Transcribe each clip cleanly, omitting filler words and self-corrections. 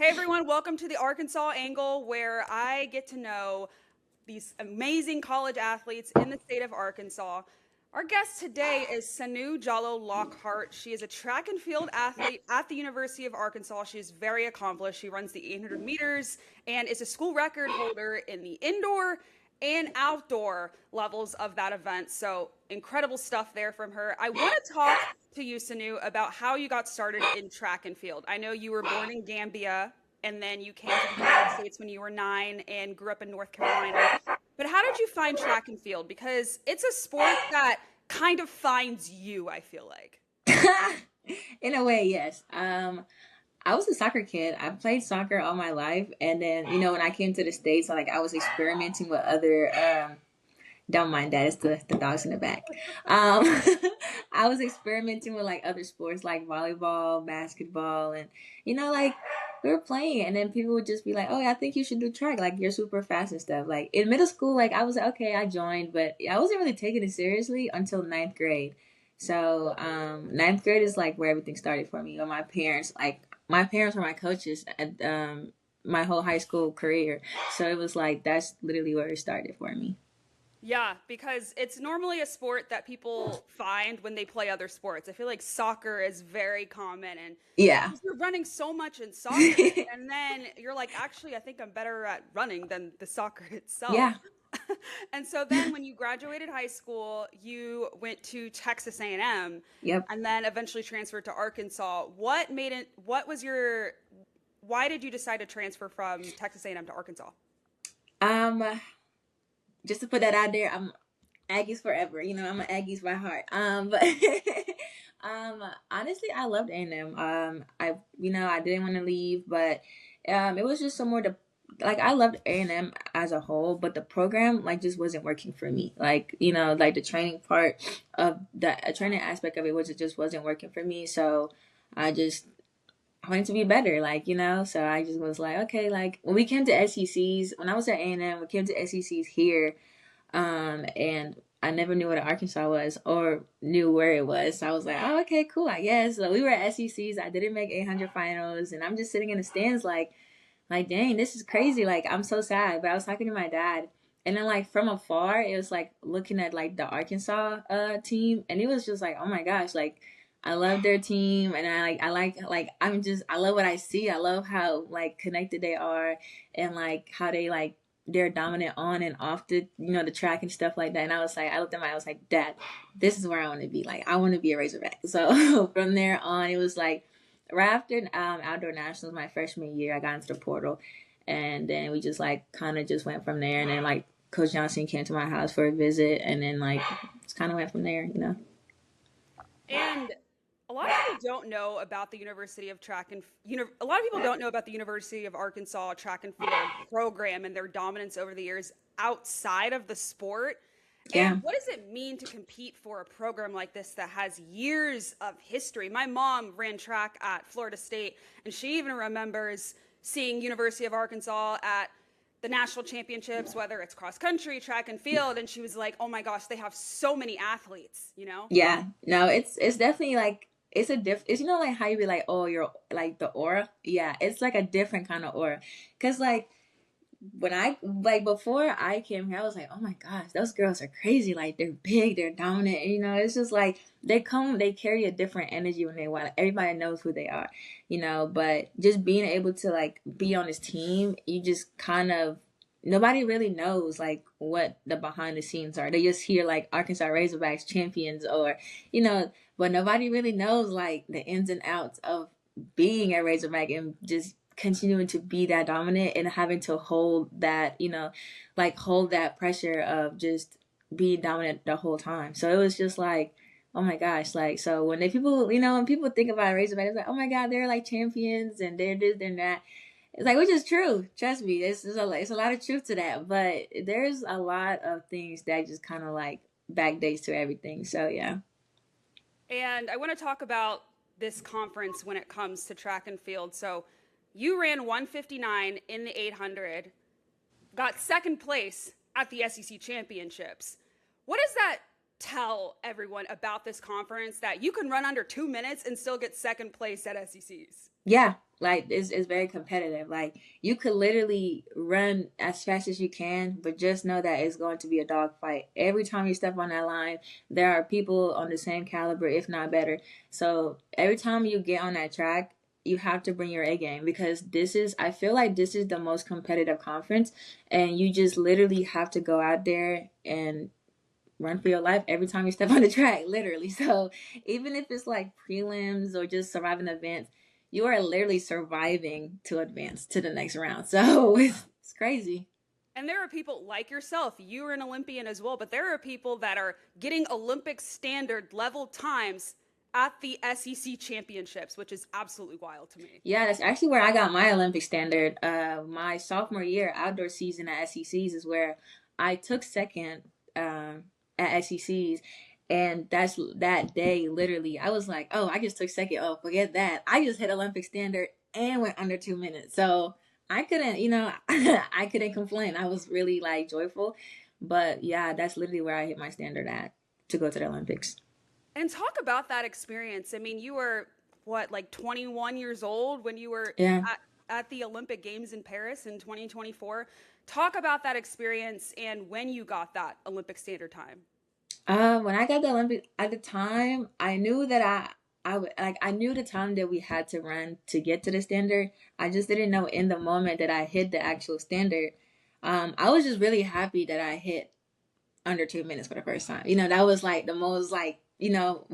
everyone, welcome to the Arkansas Angle, where I get to know these amazing college athletes in the state of Arkansas. Our guest today is Sanu Jallow-Lockhart. She is a track and field athlete at the University of Arkansas. She is very accomplished. She runs the 800 meters and is a school record holder in the indoor and outdoor levels of that event. So incredible stuff there from her. I want to talk to you, Sanu, about how you got started in track and field. I know you were born in Gambia and then you came to the United States when you were 9 and grew up in North Carolina. But how did you find track and field? Because it's a sport that kind of finds you, I feel like. In a way, yes. I was a soccer kid. I played soccer all my life, and then when I came to the States, like I was experimenting with other. Don't mind that; it's the dogs in the back. Um, I was experimenting with like other sports, like volleyball, basketball, and like we were playing, and then people would just be like, "Oh, I think you should do track. Like you're super fast and stuff." Like in middle school, like I was like, "Okay, I joined," but I wasn't really taking it seriously until ninth grade. So ninth grade is like where everything started for me. Or my parents were my coaches at my whole high school career. So it was like that's literally where it started for me. Yeah, because it's normally a sport that people find when they play other sports. I feel like soccer is very common and Yeah. you're running so much in soccer and then you're like, actually, I think I'm better at running than the soccer itself. Yeah. And so then when you graduated high school, you went to Texas A&M and M Yep. and then eventually transferred to Arkansas. Why did you decide to transfer from Texas A&M to Arkansas? Um, just to put that out there, I'm Aggies forever. I'm an Aggies by heart. But honestly, I loved A&M. I didn't want to leave, but it was just somewhere to like. I loved A&M as a whole, but the program like just wasn't working for me. Like like the training part of the training aspect of it was it just wasn't working for me. So I just I wanted to be better, so I just was like, okay, like when we came to SECs, when I was at A&M, we came to SECs here, and I never knew what Arkansas was or knew where it was. So I was like, oh, okay, cool, I guess. So we were at SECs. I didn't make 800 finals, and I'm just sitting in the stands, dang, this is crazy. Like, I'm so sad. But I was talking to my dad, and then like from afar, it was like looking at like the Arkansas team, and it was just like, oh my gosh, like. I love their team, and I love what I see. I love how like connected they are, and like how they like they're dominant on and off the track and stuff like that. And I looked at my, I was like, Dad, this is where I want to be. Like, I want to be a Razorback. So from there on, it was like right after outdoor nationals, my freshman year, I got into the portal, and then we just like kind of just went from there. And then like Coach Johnson came to my house for a visit, and then like just kind of went from there. And a lot of people don't know about the University of Track and a lot of people don't know about the University of Arkansas track and field program and their dominance over the years outside of the sport. And Yeah. what does it mean to compete for a program like this that has years of history? My mom ran track at Florida State, and she even remembers seeing University of Arkansas at the national championships, whether it's cross country, track and field, and she was like, "Oh my gosh, they have so many athletes," you know? Yeah, no, it's definitely like it's a it's like how you be like, oh, you're like the aura. Yeah, it's like a different kind of aura, cause like when I like before I came here, I was like, oh my gosh, those girls are crazy. Like they're big, they're dominant. It's just like they carry a different energy when they want. Everybody knows who they are. But just being able to like be on this team, you just kind of nobody really knows like what the behind the scenes are. They just hear like Arkansas Razorbacks champions or but nobody really knows like the ins and outs of being a Razorback and just continuing to be that dominant and having to hold that, like hold that pressure of just being dominant the whole time. So it was just like, oh my gosh, like so when when people think about Razorback, it's like, oh my god, they're like champions and they're this, they're that. It's like, which is true. Trust me, it's a lot of truth to that. But there's a lot of things that just kind of like backdates to everything. So yeah. And I want to talk about this conference when it comes to track and field. So you ran 159 in the 800, got second place at the SEC championships. What does that tell everyone about this conference that you can run under 2 minutes and still get second place at SECs? Yeah, like it's very competitive. Like you could literally run as fast as you can, but just know that it's going to be a dogfight. Every time you step on that line, there are people on the same caliber, if not better. So every time you get on that track, you have to bring your A game because I feel like this is the most competitive conference, and you just literally have to go out there and run for your life every time you step on the track, literally. So even if it's like prelims or just surviving events, you are literally surviving to advance to the next round. So it's crazy. And there are people like yourself, you are an Olympian as well, but there are people that are getting Olympic standard level times at the SEC championships, which is absolutely wild to me. Yeah, that's actually where I got my Olympic standard. My sophomore year outdoor season at SECs is where I took second at SECs. And that's that day, literally, I was like, oh, I just took second. Oh, forget that. I just hit Olympic standard and went under 2 minutes. So I couldn't, I couldn't complain. I was really like joyful. But yeah, that's literally where I hit my standard at to go to the Olympics. And talk about that experience. I mean, you were what, like 21 years old when you were Yeah. at the Olympic Games in Paris in 2024. Talk about that experience and when you got that Olympic standard time. When I got the Olympic at the time, I knew that I knew the time that we had to run to get to the standard. I just didn't know in the moment that I hit the actual standard. I was just really happy that I hit under 2 minutes for the first time. That was like the most like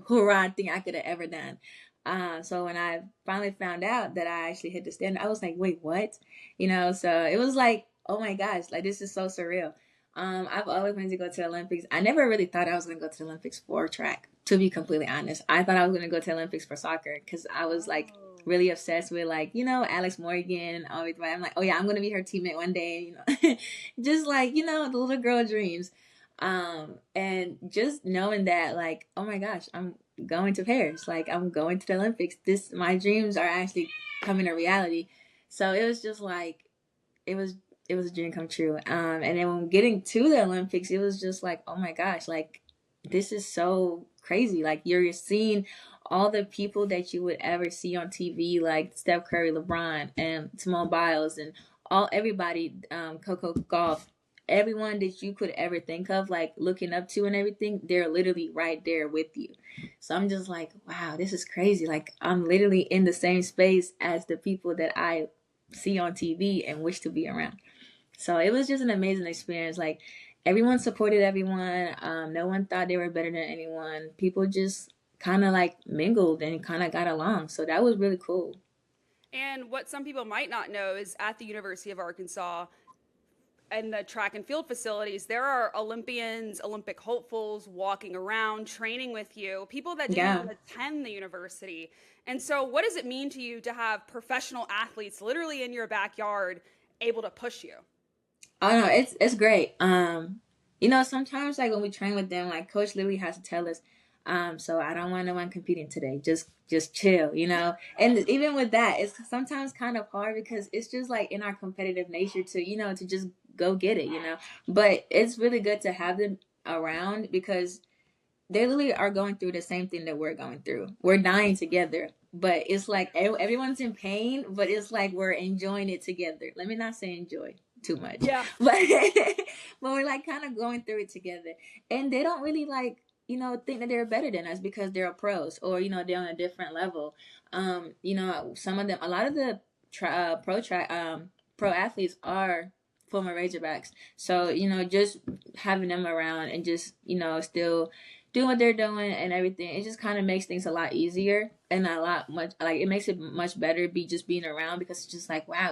hoorah thing I could have ever done. So when I finally found out that I actually hit the standard, I was like, wait, what? So it was like, oh my gosh, like this is so surreal. I've always wanted to go to the Olympics. I never really thought I was going to go to the Olympics for track, to be completely honest. I thought I was going to go to the Olympics for soccer because I was like Oh. really obsessed with like, Alex Morgan. Always, I'm like, oh yeah, I'm going to be her teammate one day, just like, the little girl dreams. And just knowing that, like, oh my gosh, I'm going to Paris. Like, I'm going to the Olympics. My dreams are actually coming to reality. So it was just like, it was it was a dream come true. And then when getting to the Olympics, it was just like, oh my gosh, like this is so crazy. Like you're seeing all the people that you would ever see on TV, like Steph Curry, LeBron, and Simone Biles, and everybody, Coco Golf, everyone that you could ever think of, like looking up to and everything, they're literally right there with you. So I'm just like, wow, this is crazy. Like I'm literally in the same space as the people that I see on TV and wish to be around. So it was just an amazing experience. Like everyone supported everyone. No one thought they were better than anyone. People just kind of like mingled and kind of got along. So that was really cool. And what some people might not know is at the University of Arkansas and the track and field facilities, there are Olympians, Olympic hopefuls walking around, training with you, people that didn't Yeah. even attend the university. And so, what does it mean to you to have professional athletes literally in your backyard able to push you? Oh no, it's great. Sometimes like when we train with them, like coach literally has to tell us, so I don't want no one competing today. Just chill. And even with that, it's sometimes kind of hard because it's just like in our competitive nature to just go get it. But it's really good to have them around because they literally are going through the same thing that we're going through. We're dying together, but it's like everyone's in pain, but it's like we're enjoying it together. Let me not say enjoy too much, Yeah. but but we're like kind of going through it together, and they don't really like think that they're better than us because they're pros or they're on a different level. Some of them, a lot of the pro athletes are former Razorbacks, so just having them around and just still doing what they're doing and everything, it just kind of makes things a lot easier and a lot much like it makes it much better just being around because it's just like wow,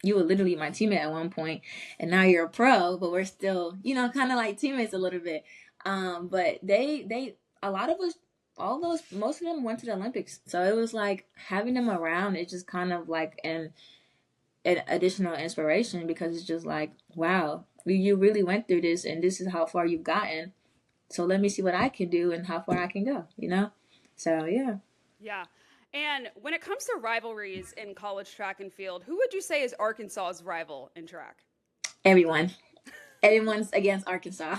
you were literally my teammate at one point and now you're a pro, but we're still kind of like teammates a little bit. But they a lot of us, all those, most of them went to the Olympics, so it was like having them around. It's just kind of like an additional inspiration because it's just like wow, you really went through this and this is how far you've gotten, so let me see what I can do and how far I can go. So yeah. Yeah. And when it comes to rivalries in college track and field, who would you say is Arkansas's rival in track? Everyone. Everyone's against Arkansas.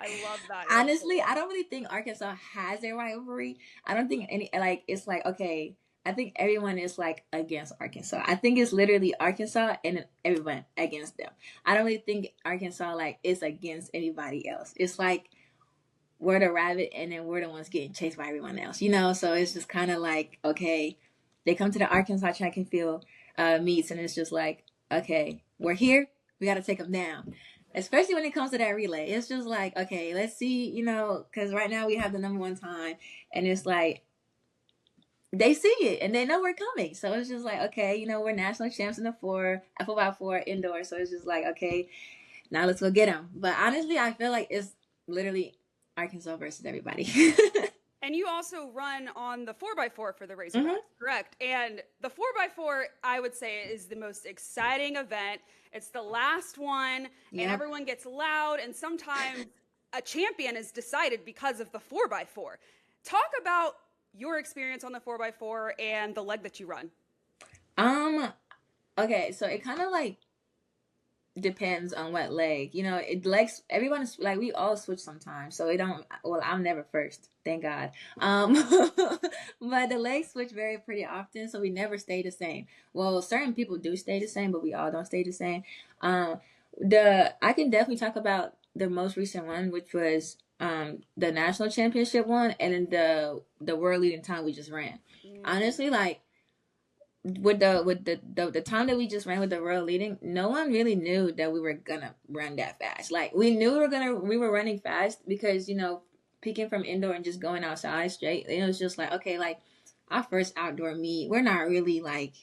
I love that answer. Honestly, I don't really think Arkansas has a rivalry. I don't think any like it's like okay. I think everyone is like against Arkansas. I think it's literally Arkansas and then everyone against them. I don't really think Arkansas like is against anybody else. It's like we're the rabbit and then we're the ones getting chased by everyone else, you know? So it's just kind of like, okay, they come to the Arkansas track and field meets and it's just like, okay, we're here. We got to take them down. Especially when it comes to that relay. It's just like, okay, let's see, you know, because right now we have the number one time and it's like, they see it and they know we're coming. So it's just like, okay, you know, we're national champs in the 4x4 indoor. So it's just like, okay, now let's go get them. But honestly, I feel like it's literally Arkansas versus everybody. And you also run on the 4x4 for the Mm-hmm. Razorbacks, correct? And the 4x4, I would say, is the most exciting event. It's the last one, and Yep. everyone gets loud, and sometimes a champion is decided because of the 4x4. Talk about your experience on the 4x4 and the leg that you run. Um. Okay. So it kind of like depends on what leg. You know, it legs. Everyone's like we all switch sometimes. So it don't. Well, I'm never first. Thank God. But the legs switch very pretty often, so we never stay the same. Well, certain people do stay the same, but we all don't stay the same. Um. The I can definitely talk about the most recent one, which was the national championship one, and then the world leading time we just ran. Mm. Honestly, like with the time that we just ran with the world leading, no one really knew that we were gonna run that fast. Like we knew we were running fast because peeking from indoor and just going outside straight. It was just like okay, like our first outdoor meet, we're not really like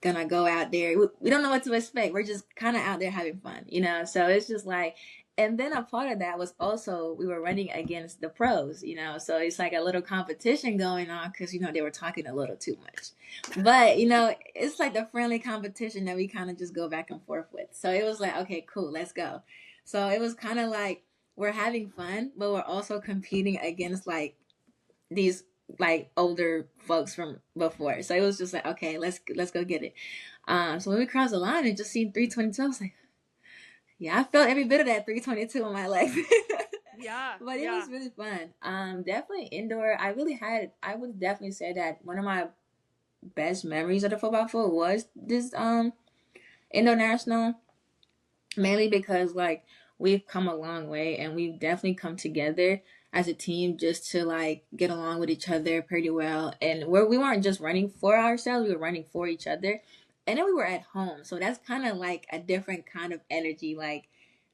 gonna go out there. We don't know what to expect. We're just kind of out there having fun, you know? So it's just like, and then a part of that was also we were running against the pros, you know? So it's like a little competition going on because, they were talking a little too much. But, it's like the friendly competition that we kind of just go back and forth with. So it was like, okay, cool, let's go. So it was kind of like we're having fun, but we're also competing against like these like older folks from before. So it was just like, okay, let's go get it. So when we crossed the line and just seen 322, I was like, yeah, I felt every bit of that 322 on my legs. Yeah, But it yeah. was really fun. Definitely indoor. I would definitely say that one of my best memories of the football field was this indoor national, mainly because like we've come a long way and we've definitely come together as a team just to like get along with each other pretty well. And we weren't just running for ourselves, we were running for each other. And then we were at home, so that's kind of like a different kind of energy. Like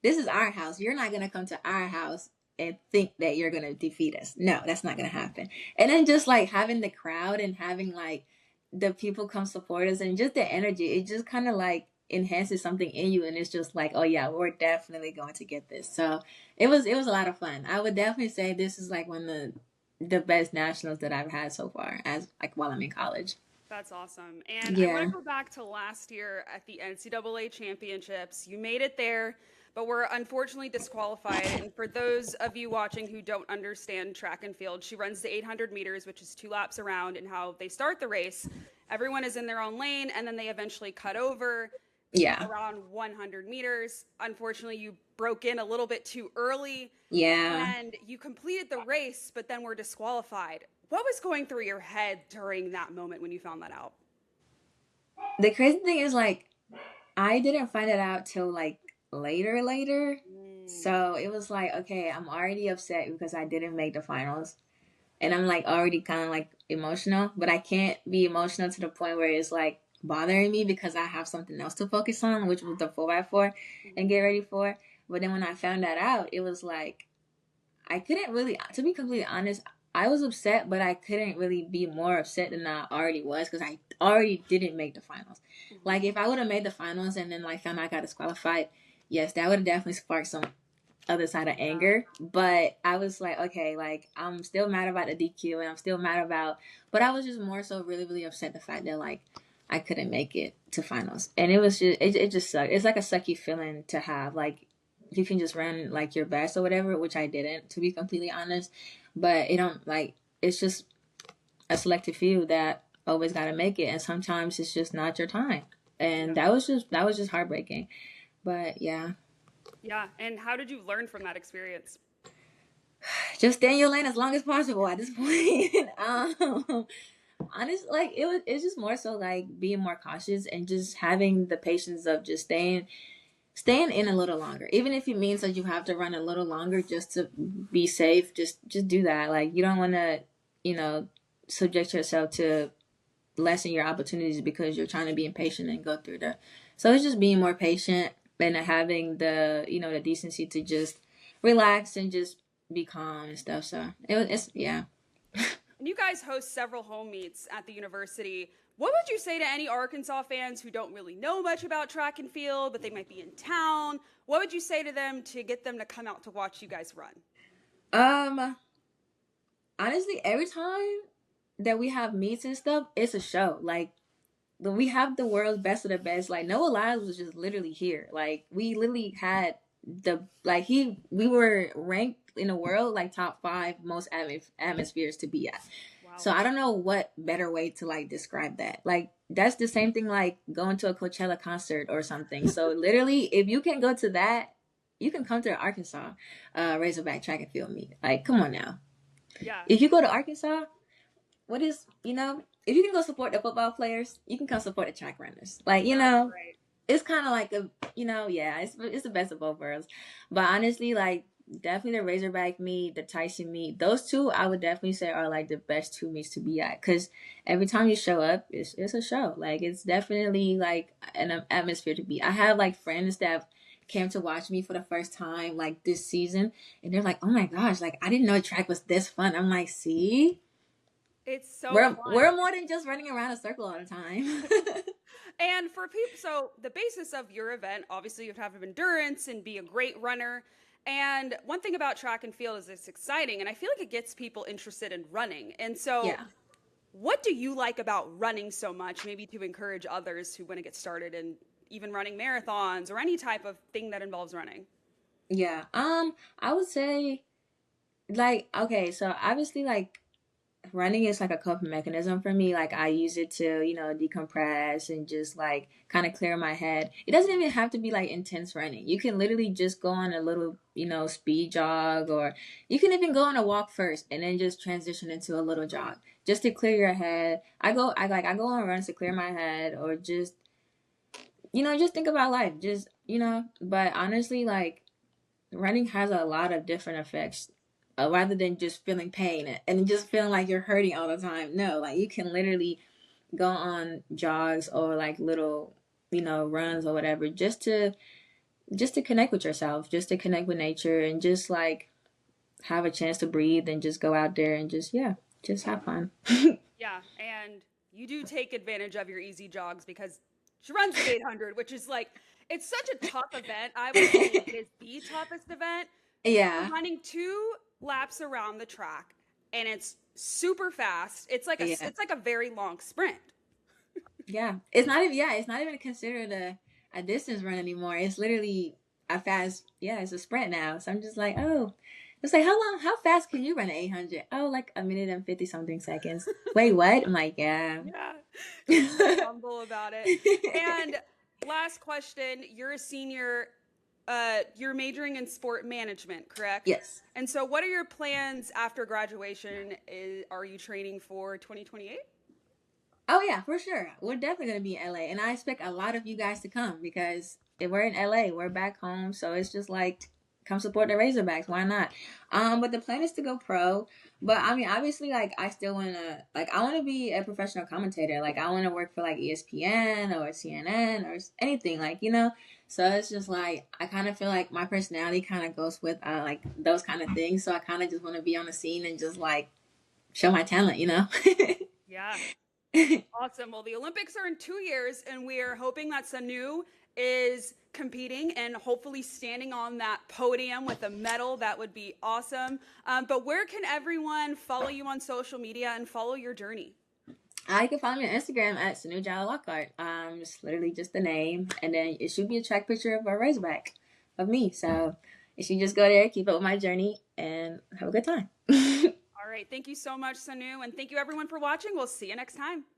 this is our house, you're not gonna come to our house and think that you're gonna defeat us. No, that's not gonna happen. And then just like having the crowd and having like the people come support us and just the energy, it just kind of like enhances something in you and it's just like oh yeah, we're definitely going to get this. So it was a lot of fun. I would definitely say this is like one of the best nationals that I've had so far as like while I'm in college. That's awesome. And I want Yeah. to go back to last year at the NCAA championships. You made it there, but were unfortunately disqualified. And for those of you watching who don't understand track and field, she runs the 800 meters, which is 2 laps around, and how they start the race. Everyone is in their own lane, and then they eventually cut over Yeah. around 100 meters. Unfortunately, you broke in a little bit too early Yeah. and you completed the race, but then were disqualified. What was going through your head during that moment when you found that out? The crazy thing is like I didn't find it out till like later. Mm. So it was like okay, I'm already upset because I didn't make the finals and I'm like already kind of like emotional, but I can't be emotional to the point where it's like bothering me because I have something else to focus on, which was the 4x4 and Mhm. get ready for. But then when I found that out, it was like I couldn't really, to be completely honest, I was upset, but I couldn't really be more upset than I already was because I already didn't make the finals. Mhm. Like if I would have made the finals and then like found out I got disqualified, yes, that would have definitely sparked some other side of Yeah. anger. But I was like, okay, like I'm still mad about the DQ and I'm still mad about, but I was just more so really, really upset the fact that like I couldn't make it to finals. And it just sucked. It's like a sucky feeling to have. Like you can just run like your best or whatever, which I didn't, to be completely honest. But it don't like, it's just a selective few that always got to make it. And sometimes it's just not your time. And Yeah. that was just heartbreaking. But yeah, Yeah. And how did you learn from that experience? just stay in your lane as long as possible at this point. Honestly, like it's just more so like being more cautious and just having the patience of just staying in a little longer, even if it means that you have to run a little longer just to be safe. Just do that. Like you don't want to, you know, subject yourself to lessen your opportunities because you're trying to be impatient and go through the. So it's just being more patient and having the, you know, the decency to just relax and just be calm and stuff. So it's yeah. And you guys host several home meets at the university. What would you say to any Arkansas fans who don't really know much about track and field, but they might be in town? What would you say to them to get them to come out to watch you guys run? Um, honestly, every time that we have meets and stuff, it's a show. Like we have the world's best of the best. Like Noah Lyles was just literally here. Like we literally had the like we were ranked in the world like top 5 most atmospheres to be at. Wow. So I don't know what better way to like describe that. Like that's the same thing like going to a Coachella concert or something. So literally, if you can go to that, you can come to the Arkansas Razorback track and field meet. Like, come on now. Yeah. If you go to Arkansas, what is, you know, if you can go support the football players, you can come support the track runners. Like, you know, Right. it's kind of like a, you know, yeah, it's the best of both worlds. But honestly, like definitely the Razorback meet, the Tyson meet, those two I would definitely say are like the best 2 meets to be at because every time you show up, it's a show. Like it's definitely like an atmosphere to be. I have like friends that came to watch me for the first time like this season, and they're like, "Oh my gosh, like I didn't know track was this fun." I'm like, "See." It's so We're fun. more than just running around a circle all the time. And for people, so the basis of your event, obviously, you have to have endurance and be a great runner. And one thing about track and field is it's exciting, and I feel like it gets people interested in running. And so, Yeah. what do you like about running so much, maybe to encourage others who want to get started in even running marathons or any type of thing that involves running? Yeah. I would say like okay, so obviously like running is like a coping mechanism for me. Like I use it to, you know, decompress and just like kind of clear my head. It doesn't even have to be like intense running. You can literally just go on a little, you know, speed jog, or you can even go on a walk first and then just transition into a little jog just to clear your head. I go on runs to clear my head or just, you know, just think about life. Just, you know, but honestly like running has a lot of different effects rather than just feeling pain and just feeling like you're hurting all the time. No, like you can literally go on jogs or like little, you know, runs or whatever just to connect with yourself, just to connect with nature and just like have a chance to breathe and just go out there and just yeah, just have fun. Yeah, and you do take advantage of your easy jogs because she runs the 800, which is like it's such a tough event. I would say it is the toughest event. You're Yeah. running 2 laps around the track, and it's super fast. Yeah. It's like a very long sprint. Yeah. It's not even considered a distance run anymore. It's literally a fast yeah, it's a sprint now. So I'm just like, oh, it's like how fast can you run an 800? Oh, like a minute and 50 something seconds. Wait, what? I'm like, yeah. Yeah, you're very humble about it. And last question: you're a senior. You're majoring in sport management, correct? Yes. And so, what are your plans after graduation? Are you training for 2028? Oh yeah, for sure. We're definitely gonna be in LA, and I expect a lot of you guys to come because if we're in LA, we're back home, so it's just like come support the Razorbacks. Why not? But the plan is to go pro. But I mean, obviously, like I still wanna like I wanna be a professional commentator. Like I wanna work for like ESPN or CNN or anything like you know. So it's just like I kind of feel like my personality kind of goes with like those kind of things. So I kind of just want to be on the scene and just like show my talent, you know. Yeah. Awesome. Well, the Olympics are in 2 years, and we are hoping that Sanu is competing and hopefully standing on that podium with a medal. That would be awesome. But where can everyone follow you on social media and follow your journey? You can follow me on Instagram at Sanu Jallow-Lockhart. It's literally just the name, and then it should be a track picture of a Razorback of me. So you should just go there, keep up with my journey, and have a good time. All right. Thank you so much, Sanu. And thank you, everyone, for watching. We'll see you next time.